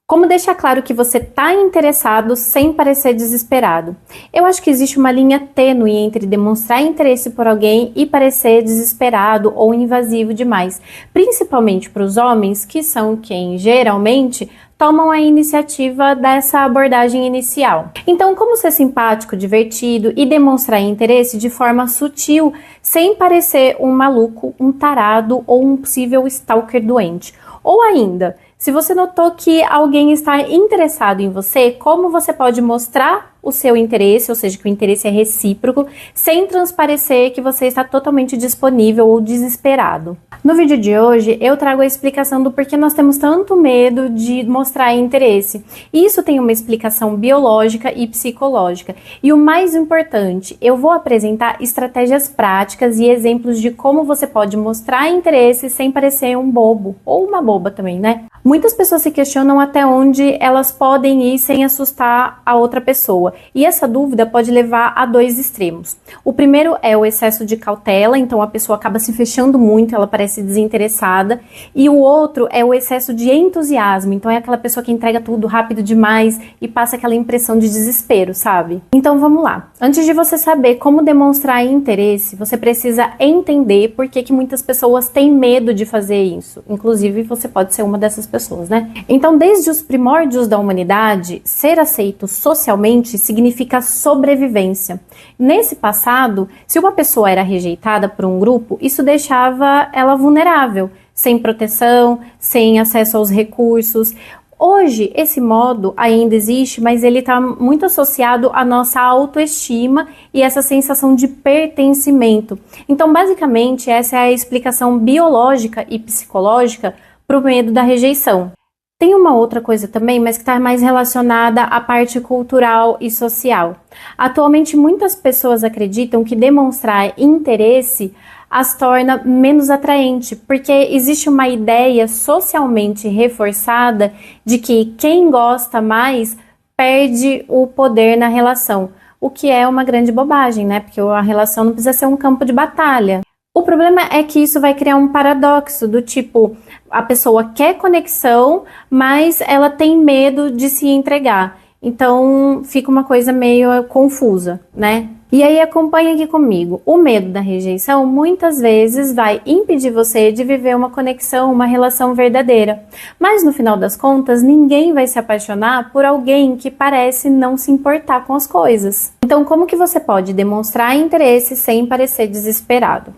Como deixar claro que você está interessado sem parecer desesperado? Eu acho que existe uma linha tênue entre demonstrar interesse por alguém e parecer desesperado ou invasivo demais, principalmente para os homens, que são quem geralmente tomam a iniciativa dessa abordagem inicial. Então, como ser simpático, divertido e demonstrar interesse de forma sutil, sem parecer um maluco, um tarado ou um possível stalker doente? Ou ainda, se você notou que alguém está interessado em você, como você pode mostrar o seu interesse, ou seja, que o interesse é recíproco, sem transparecer que você está totalmente disponível ou desesperado? No vídeo de hoje, eu trago a explicação do porquê nós temos tanto medo de mostrar interesse. Isso tem uma explicação biológica e psicológica. E o mais importante, eu vou apresentar estratégias práticas e exemplos de como você pode mostrar interesse sem parecer um bobo, ou uma boba também, né? Muitas pessoas se questionam até onde elas podem ir sem assustar a outra pessoa. E essa dúvida pode levar a dois extremos. O primeiro é o excesso de cautela, então a pessoa acaba se fechando muito, ela parece desinteressada. E o outro é o excesso de entusiasmo, então é aquela pessoa que entrega tudo rápido demais e passa aquela impressão de desespero, sabe? Então vamos lá. Antes de você saber como demonstrar interesse, você precisa entender por que muitas pessoas têm medo de fazer isso. Inclusive, você pode ser uma dessas pessoas, né? Então, desde os primórdios da humanidade, ser aceito socialmente significa sobrevivência. Nesse passado, se uma pessoa era rejeitada por um grupo, isso deixava ela vulnerável, sem proteção, sem acesso aos recursos. Hoje, esse modo ainda existe, mas ele está muito associado à nossa autoestima e essa sensação de pertencimento. Então, basicamente, essa é a explicação biológica e psicológica para o medo da rejeição. Tem uma outra coisa também, mas que está mais relacionada à parte cultural e social. Atualmente, muitas pessoas acreditam que demonstrar interesse as torna menos atraente, porque existe uma ideia socialmente reforçada de que quem gosta mais perde o poder na relação, o que é uma grande bobagem, né? Porque a relação não precisa ser um campo de batalha. O problema é que isso vai criar um paradoxo do tipo, a pessoa quer conexão, mas ela tem medo de se entregar. Então fica uma coisa meio confusa, né? E aí acompanha aqui comigo. O medo da rejeição muitas vezes vai impedir você de viver uma conexão, uma relação verdadeira. Mas no final das contas, ninguém vai se apaixonar por alguém que parece não se importar com as coisas. Então, como que você pode demonstrar interesse sem parecer desesperado?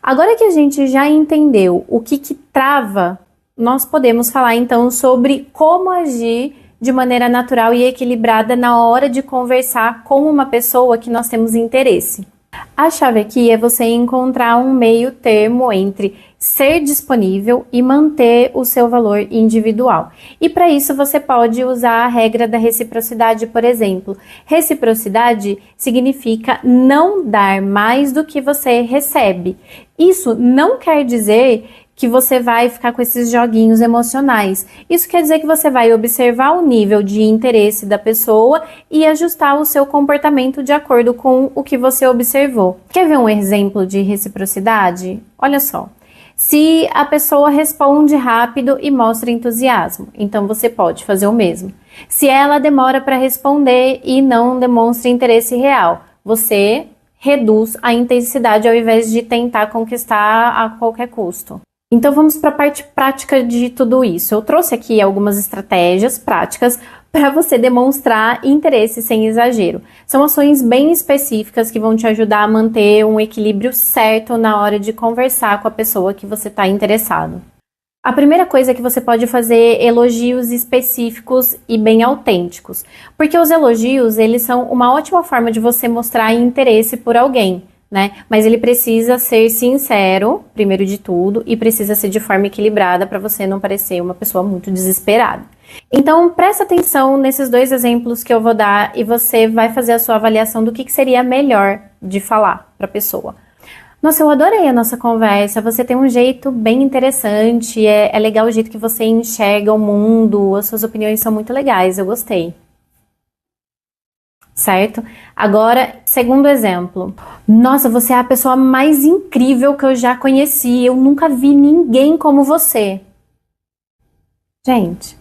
Agora que a gente já entendeu o que trava, nós podemos falar então sobre como agir de maneira natural e equilibrada na hora de conversar com uma pessoa que nós temos interesse. A chave aqui é você encontrar um meio termo entre ser disponível e manter o seu valor individual. E para isso você pode usar a regra da reciprocidade, por exemplo. Reciprocidade significa não dar mais do que você recebe. Isso não quer dizer que você vai ficar com esses joguinhos emocionais. Isso quer dizer que você vai observar o nível de interesse da pessoa e ajustar o seu comportamento de acordo com o que você observou. Quer ver um exemplo de reciprocidade? Olha só. Se a pessoa responde rápido e mostra entusiasmo, então você pode fazer o mesmo. Se ela demora para responder e não demonstra interesse real, você reduz a intensidade ao invés de tentar conquistar a qualquer custo. Então vamos para a parte prática de tudo isso. Eu trouxe aqui algumas estratégias práticas para você demonstrar interesse sem exagero. São ações bem específicas que vão te ajudar a manter um equilíbrio certo na hora de conversar com a pessoa que você está interessado. A primeira coisa é que você pode fazer elogios específicos e bem autênticos, porque os elogios, eles são uma ótima forma de você mostrar interesse por alguém, né? Mas ele precisa ser sincero, primeiro de tudo, e precisa ser de forma equilibrada para você não parecer uma pessoa muito desesperada. Então, presta atenção nesses dois exemplos que eu vou dar e você vai fazer a sua avaliação do que seria melhor de falar para a pessoa. Nossa, eu adorei a nossa conversa, você tem um jeito bem interessante, é legal o jeito que você enxerga o mundo, as suas opiniões são muito legais, eu gostei. Certo? Agora, segundo exemplo. Nossa, você é a pessoa mais incrível que eu já conheci. Eu nunca vi ninguém como você. Gente,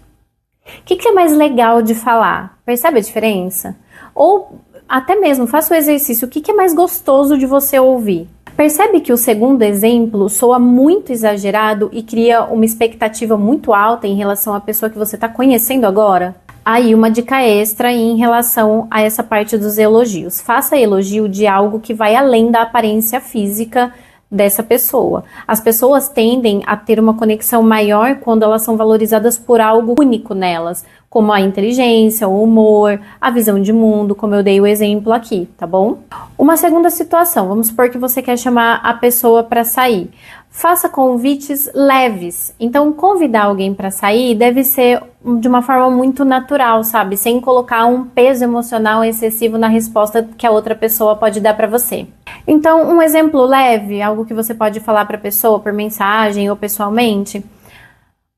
O que é mais legal de falar? Percebe a diferença? Ou até mesmo, faça o exercício, o que é mais gostoso de você ouvir? Percebe que o segundo exemplo soa muito exagerado e cria uma expectativa muito alta em relação à pessoa que você está conhecendo agora? Aí, uma dica extra em relação a essa parte dos elogios. Faça elogio de algo que vai além da aparência física dessa pessoa. As pessoas tendem a ter uma conexão maior quando elas são valorizadas por algo único nelas, como a inteligência, o humor, a visão de mundo, como eu dei o exemplo aqui, tá bom? Uma segunda situação, vamos supor que você quer chamar a pessoa para sair. Faça convites leves. Então, convidar alguém para sair deve ser de uma forma muito natural, sabe? Sem colocar um peso emocional excessivo na resposta que a outra pessoa pode dar para você. Então, um exemplo leve, algo que você pode falar para a pessoa por mensagem ou pessoalmente.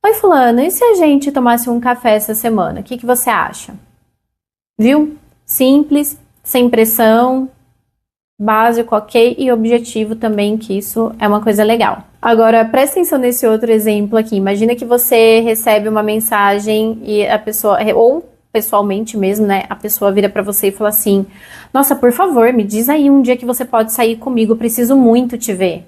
Oi, fulano, e se a gente tomasse um café essa semana? O que você acha? Viu? Simples, sem pressão, básico, ok, e objetivo também, que isso é uma coisa legal. Agora, presta atenção nesse outro exemplo aqui. Imagina que você recebe uma mensagem e a pessoa, ou pessoalmente mesmo, né, a pessoa vira pra você e fala assim: nossa, por favor, me diz aí um dia que você pode sair comigo, eu preciso muito te ver.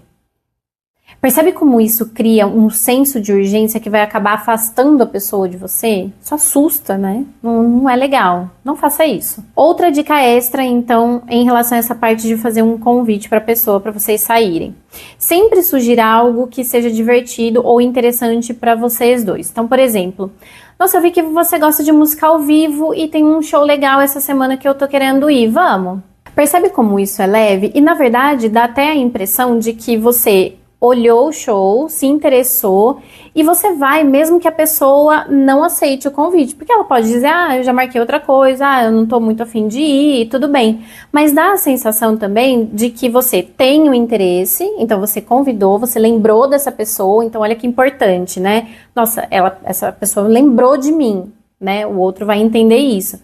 Percebe como isso cria um senso de urgência que vai acabar afastando a pessoa de você? Isso assusta, né? Não é legal. Não faça isso. Outra dica extra, então, em relação a essa parte de fazer um convite para a pessoa, para vocês saírem. Sempre sugira algo que seja divertido ou interessante para vocês dois. Então, por exemplo, nossa, eu vi que você gosta de música ao vivo e tem um show legal essa semana que eu tô querendo ir. Vamos? Percebe como isso é leve? E, na verdade, dá até a impressão de que você olhou o show, se interessou e você vai, mesmo que a pessoa não aceite o convite, porque ela pode dizer: ah, eu já marquei outra coisa, ah, eu não tô muito afim de ir, tudo bem, mas dá a sensação também de que você tem o interesse, então você convidou, você lembrou dessa pessoa, então olha que importante, né? Nossa, essa pessoa lembrou de mim, né? O outro vai entender isso.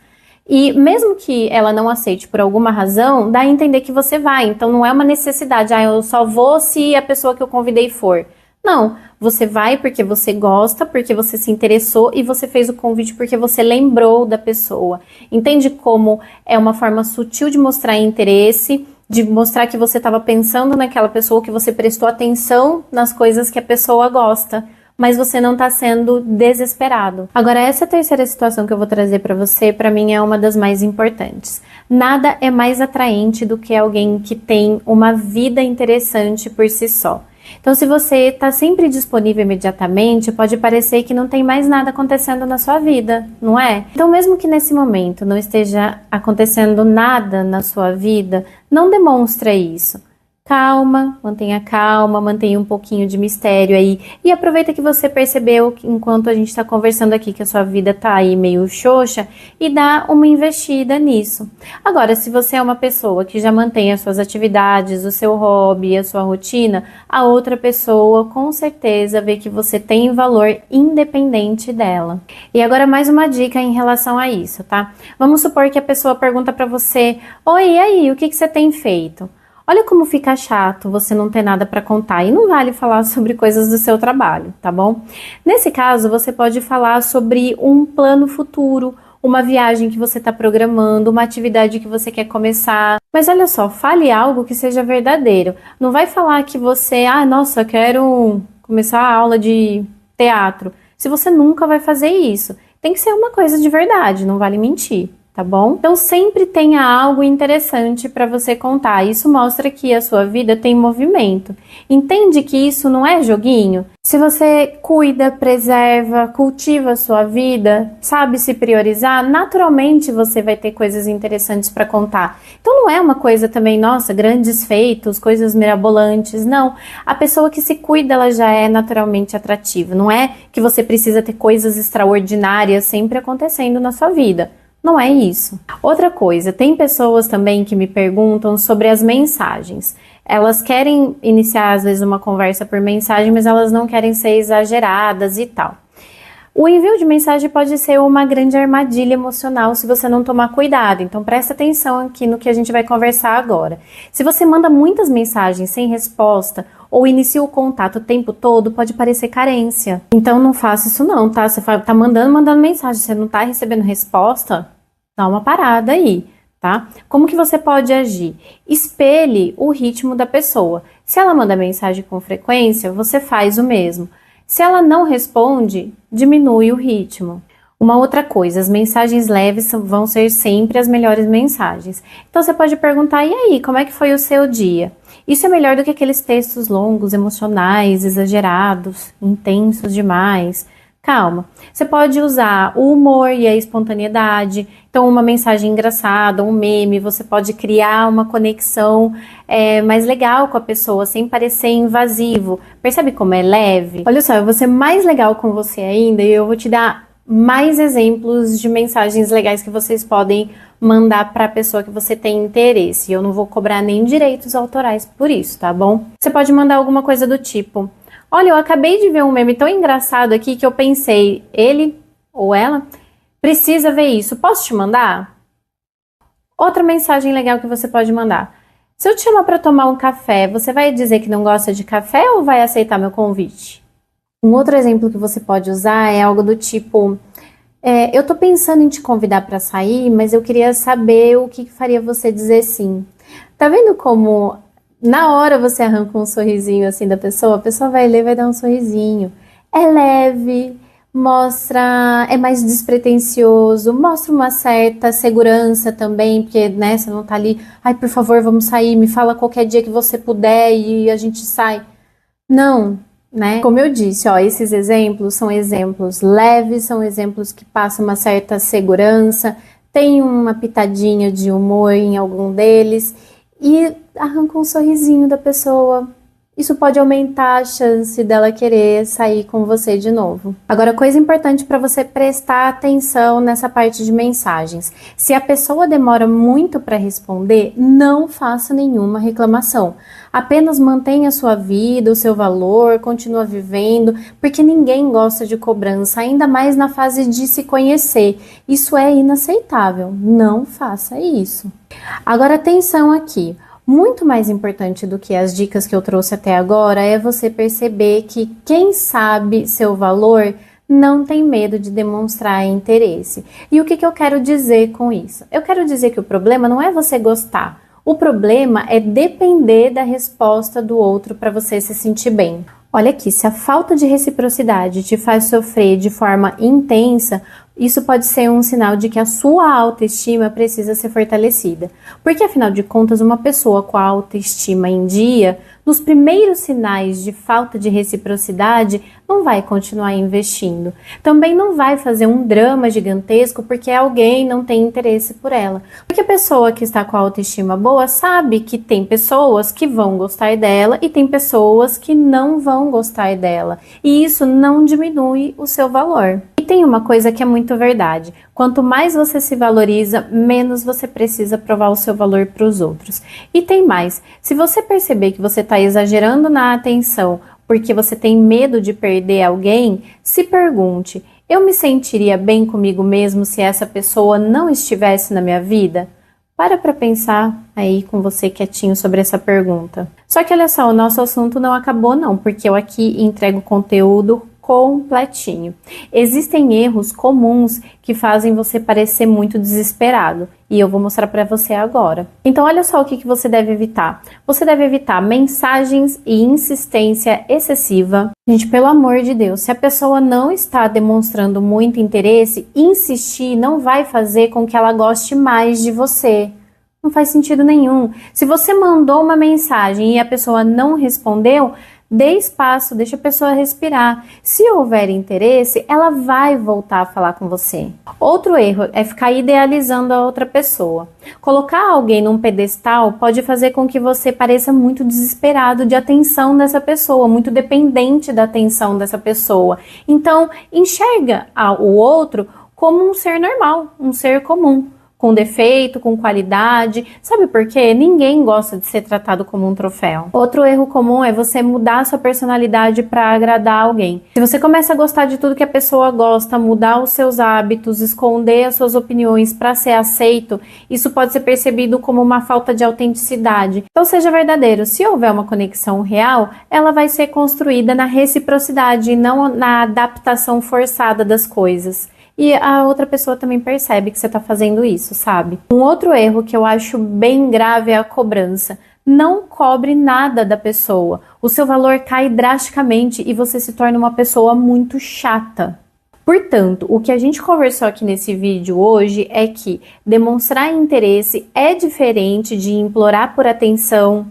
E mesmo que ela não aceite por alguma razão, dá a entender que você vai. Então não é uma necessidade, ah, eu só vou se a pessoa que eu convidei for. Não, você vai porque você gosta, porque você se interessou e você fez o convite porque você lembrou da pessoa. Entende como é uma forma sutil de mostrar interesse, de mostrar que você estava pensando naquela pessoa, que você prestou atenção nas coisas que a pessoa gosta, mas você não está sendo desesperado. Agora, essa terceira situação que eu vou trazer para você, para mim é uma das mais importantes. Nada é mais atraente do que alguém que tem uma vida interessante por si só. Então, se você está sempre disponível imediatamente, pode parecer que não tem mais nada acontecendo na sua vida, não é? Então, mesmo que nesse momento não esteja acontecendo nada na sua vida, não demonstra isso. Calma, mantenha um pouquinho de mistério aí. E aproveita que você percebeu, que enquanto a gente está conversando aqui, que a sua vida tá aí meio xoxa, e dá uma investida nisso. Agora, se você é uma pessoa que já mantém as suas atividades, o seu hobby, a sua rotina, a outra pessoa com certeza vê que você tem valor independente dela. E agora mais uma dica em relação a isso, tá? Vamos supor que a pessoa pergunta pra você: oi, e aí, o que você tem feito? Olha como fica chato você não ter nada para contar, e não vale falar sobre coisas do seu trabalho, tá bom? Nesse caso, você pode falar sobre um plano futuro, uma viagem que você está programando, uma atividade que você quer começar. Mas olha só, fale algo que seja verdadeiro. Não vai falar que você, nossa, quero começar a aula de teatro, se você nunca vai fazer isso. Tem que ser uma coisa de verdade, não vale mentir. Tá bom? Então sempre tenha algo interessante para você contar. Isso mostra que a sua vida tem movimento. Entende que isso não é joguinho? Se você cuida, preserva, cultiva a sua vida, sabe se priorizar, naturalmente você vai ter coisas interessantes para contar. Então não é uma coisa também, nossa, grandes feitos, coisas mirabolantes, não. A pessoa que se cuida, ela já é naturalmente atrativa. Não é que você precisa ter coisas extraordinárias sempre acontecendo na sua vida. Não é isso. Outra coisa, tem pessoas também que me perguntam sobre as mensagens. Elas querem iniciar, às vezes, uma conversa por mensagem, mas elas não querem ser exageradas e tal. O envio de mensagem pode ser uma grande armadilha emocional se você não tomar cuidado, então presta atenção aqui no que a gente vai conversar agora. Se você manda muitas mensagens sem resposta ou inicia o contato o tempo todo, pode parecer carência. Então não faça isso não, tá? Você tá mandando mensagem, você não tá recebendo resposta, dá uma parada aí, tá? Como que você pode agir? Espelhe o ritmo da pessoa. Se ela manda mensagem com frequência, você faz o mesmo. Se ela não responde, diminui o ritmo. Uma outra coisa, as mensagens leves vão ser sempre as melhores mensagens. Então você pode perguntar, e aí, como é que foi o seu dia? Isso é melhor do que aqueles textos longos, emocionais, exagerados, intensos demais. Calma, você pode usar o humor e a espontaneidade, então uma mensagem engraçada, um meme, você pode criar uma conexão mais legal com a pessoa, sem parecer invasivo. Percebe como é leve? Olha só, eu vou ser mais legal com você ainda e eu vou te dar mais exemplos de mensagens legais que vocês podem mandar para a pessoa que você tem interesse. Eu não vou cobrar nem direitos autorais por isso, tá bom? Você pode mandar alguma coisa do tipo: olha, eu acabei de ver um meme tão engraçado aqui que eu pensei, ele ou ela precisa ver isso, posso te mandar? Outra mensagem legal que você pode mandar: se eu te chamar para tomar um café, você vai dizer que não gosta de café ou vai aceitar meu convite? Um outro exemplo que você pode usar é algo do tipo: eu tô pensando em te convidar para sair, mas eu queria saber o que faria você dizer sim. Tá vendo como na hora você arranca um sorrisinho assim da pessoa, a pessoa vai ler e vai dar um sorrisinho. É leve, mostra, é mais despretensioso, mostra uma certa segurança também, porque, né, você não tá ali, ai, por favor, vamos sair, me fala qualquer dia que você puder e a gente sai. Não, né? Como eu disse, ó, esses exemplos são exemplos leves, são exemplos que passam uma certa segurança, tem uma pitadinha de humor em algum deles e arranca um sorrisinho da pessoa. Isso pode aumentar a chance dela querer sair com você de novo. Agora, coisa importante para você prestar atenção nessa parte de mensagens. Se a pessoa demora muito para responder, não faça nenhuma reclamação. Apenas mantenha a sua vida, o seu valor, continua vivendo, porque ninguém gosta de cobrança, ainda mais na fase de se conhecer. Isso é inaceitável. Não faça isso. Agora, atenção aqui. Muito mais importante do que as dicas que eu trouxe até agora é você perceber que quem sabe seu valor não tem medo de demonstrar interesse. E o que eu quero dizer com isso? Eu quero dizer que o problema não é você gostar. O problema é depender da resposta do outro para você se sentir bem. Olha aqui, se a falta de reciprocidade te faz sofrer de forma intensa, isso pode ser um sinal de que a sua autoestima precisa ser fortalecida. Porque, afinal de contas, uma pessoa com a autoestima em dia, nos primeiros sinais de falta de reciprocidade, não vai continuar investindo. Também não vai fazer um drama gigantesco porque alguém não tem interesse por ela. Porque a pessoa que está com a autoestima boa sabe que tem pessoas que vão gostar dela e tem pessoas que não vão gostar dela. E isso não diminui o seu valor. E tem uma coisa que é muito verdade: quanto mais você se valoriza, menos você precisa provar o seu valor para os outros. E tem mais: se você perceber que você está exagerando na atenção porque você tem medo de perder alguém, se pergunte: eu me sentiria bem comigo mesmo se essa pessoa não estivesse na minha vida? Para pensar aí com você quietinho sobre essa pergunta. Só que olha só, o nosso assunto não acabou não, porque eu aqui entrego conteúdo completinho. Existem erros comuns que fazem você parecer muito desesperado e eu vou mostrar para você agora. Então olha só o que você deve evitar. Você deve evitar mensagens e insistência excessiva. Gente, pelo amor de Deus, se a pessoa não está demonstrando muito interesse, insistir não vai fazer com que ela goste mais de você. Não faz sentido nenhum. Se você mandou uma mensagem e a pessoa não respondeu, dê espaço, deixa a pessoa respirar. Se houver interesse, ela vai voltar a falar com você. Outro erro é ficar idealizando a outra pessoa. Colocar alguém num pedestal pode fazer com que você pareça muito desesperado de atenção dessa pessoa, muito dependente da atenção dessa pessoa. Então, enxerga o outro como um ser normal, um ser comum. com defeito, com qualidade. Sabe por quê? Ninguém gosta de ser tratado como um troféu. Outro erro comum é você mudar a sua personalidade para agradar alguém. Se você começa a gostar de tudo que a pessoa gosta, mudar os seus hábitos, esconder as suas opiniões para ser aceito, isso pode ser percebido como uma falta de autenticidade. Então seja verdadeiro. Se houver uma conexão real, ela vai ser construída na reciprocidade e não na adaptação forçada das coisas. E a outra pessoa também percebe que você está fazendo isso, sabe? Um outro erro que eu acho bem grave é a cobrança. Não cobre nada da pessoa. O seu valor cai drasticamente e você se torna uma pessoa muito chata. Portanto, o que a gente conversou aqui nesse vídeo hoje é que demonstrar interesse é diferente de implorar por atenção.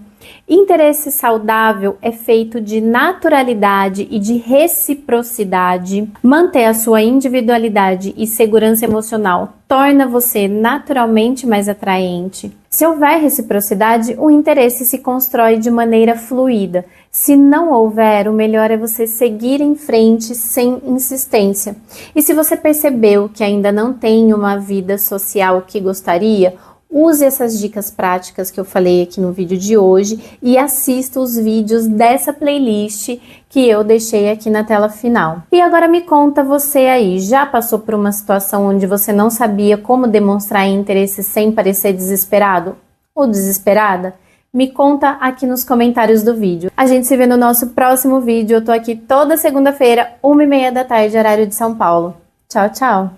Interesse saudável é feito de naturalidade e de reciprocidade. Manter a sua individualidade e segurança emocional torna você naturalmente mais atraente. Se houver reciprocidade, o interesse se constrói de maneira fluida. Se não houver, o melhor é você seguir em frente sem insistência. E se você percebeu que ainda não tem uma vida social que gostaria, use essas dicas práticas que eu falei aqui no vídeo de hoje e assista os vídeos dessa playlist que eu deixei aqui na tela final. E agora me conta você aí, já passou por uma situação onde você não sabia como demonstrar interesse sem parecer desesperado ou desesperada? Me conta aqui nos comentários do vídeo. A gente se vê no nosso próximo vídeo. Eu tô aqui toda segunda-feira, 1h30 da tarde, horário de São Paulo. Tchau, tchau!